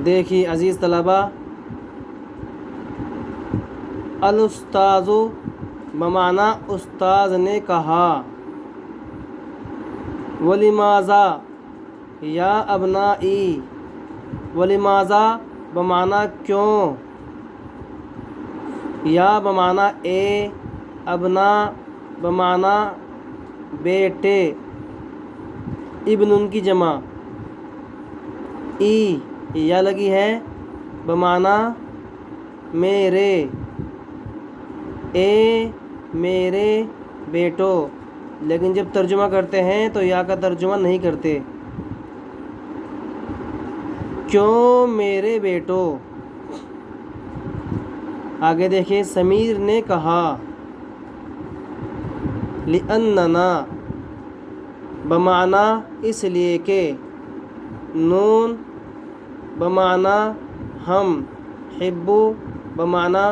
دیکھیے عزیز طلبہ، الاستاذ بمعنی استاذ نے کہا، ولماذا یا ابنائی، ولماذا بمعنی کیوں، یا بمعنی اے، ابنا بمعنی بیٹے، ابن ان کی جمع، ای یا لگی ہے بمعنی میرے، اے میرے بیٹو، لیکن جب ترجمہ کرتے ہیں تو یا کا ترجمہ نہیں کرتے، کیوں میرے بیٹو۔ آگے دیکھیں، سمیر نے کہا، لِأَنَّنَا بمعنی اس لیے کہ، نون بمعنی ہم، حبو بمعنی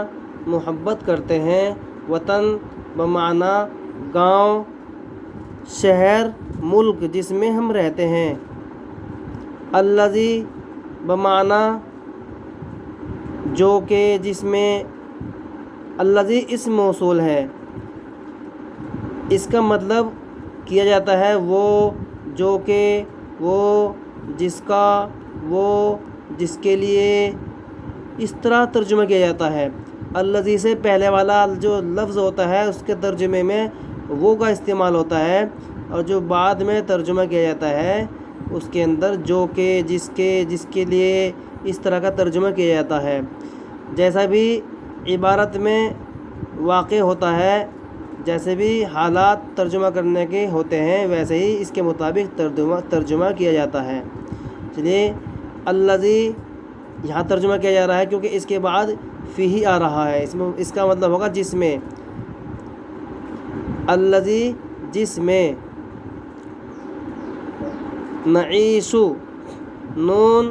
محبت کرتے ہیں، وطن بمعنی گاؤں، شہر ملک جس میں ہم رہتے ہیں، الذی بمعنی جو کہ جس میں، الذی اسم موصول ہے، اس کا مطلب کیا جاتا ہے وہ، جو کہ، وہ، جس کا، وہ، جس کے لیے، اس طرح ترجمہ کیا جاتا ہے۔ الذی سے پہلے والا جو لفظ ہوتا ہے اس کے ترجمے میں وہ کا استعمال ہوتا ہے، اور جو بعد میں ترجمہ کیا جاتا ہے اس کے اندر جو کہ، جس کے، جس کے لیے، اس طرح کا ترجمہ کیا جاتا ہے۔ جیسا بھی عبارت میں واقع ہوتا ہے، جیسے بھی حالات ترجمہ کرنے کے ہوتے ہیں، ویسے ہی اس کے مطابق ترجمہ کیا جاتا ہے۔ چلیے، الذی یہاں ترجمہ کیا جا رہا ہے کیونکہ اس کے بعد فیہ آ رہا ہے، اس کا مطلب ہوگا جس میں، الذی جس میں، نعیشو نون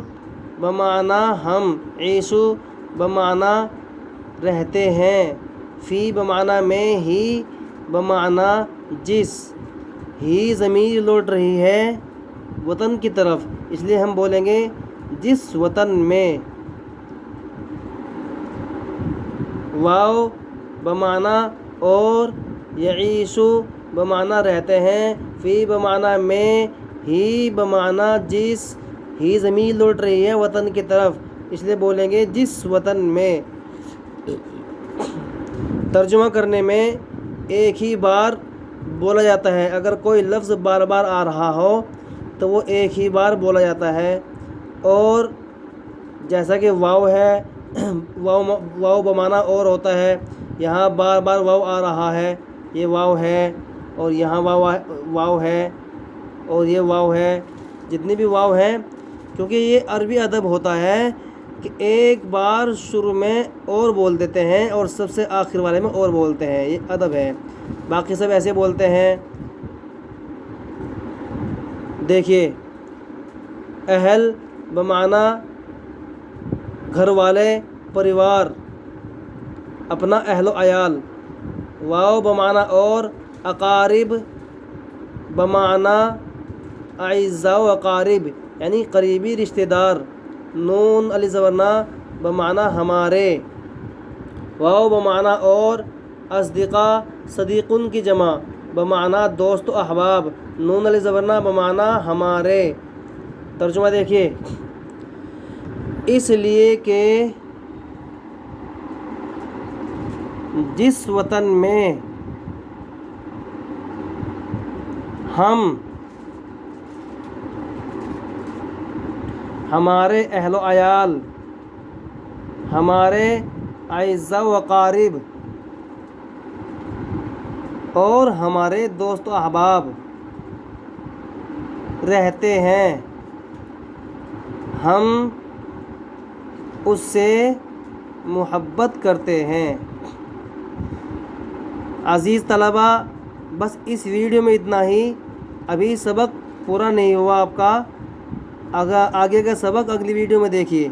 بمعنی ہم، عیشو بمعنی رہتے ہیں، فی بمعنی میں، ہی بمعنی جس، ہی ضمیر لوٹ رہی ہے وطن کی طرف، اس لیے ہم بولیں گے جس وطن میں، واو بمعنی اور، یعیشو بمعنی رہتے ہیں، فی بمعنی میں، ہی بمعنی جس، ہی ضمیر لوٹ رہی ہے وطن کی طرف، اس لیے بولیں گے جس وطن میں۔ ترجمہ کرنے میں ایک ہی بار بولا جاتا ہے، اگر کوئی لفظ بار بار آ رہا ہو تو وہ ایک ہی بار بولا جاتا ہے، اور جیسا کہ واو ہے، واو بمعنی اور ہوتا ہے، یہاں بار بار واو آ رہا ہے، یہ واو ہے، اور یہاں واو ہے، اور یہ واو ہے، جتنی بھی واو ہیں، کیونکہ یہ عربی ادب ہوتا ہے کہ ایک بار شروع میں اور بول دیتے ہیں اور سب سے آخر والے میں اور بولتے ہیں، یہ ادب ہے، باقی سب ایسے بولتے ہیں۔ دیکھیے، اہل بمعنی گھر والے، پریوار، اپنا اہل و عیال، واو بمعنی اور، اقارب بمعنی اعزاء و اقارب یعنی قریبی رشتہ دار، نون علی زبرنا بمعنی ہمارے، واو بمعنی اور، اصدقاء صدیقن کی جمع بمعنی دوست و احباب، نون علی زبرنا بمعنی ہمارے۔ ترجمہ دیکھیے، اس لیے کہ جس وطن میں ہم، ہمارے اہل و عیال، ہمارے اعزاء و اقارب اور ہمارے دوست و احباب رہتے ہیں، ہم اس سے محبت کرتے ہیں۔ عزیز طلبہ، بس اس ویڈیو میں اتنا ہی، ابھی سبق پورا نہیں ہوا آپ کا، آگے کا سبق اگلی ویڈیو میں دیکھیے۔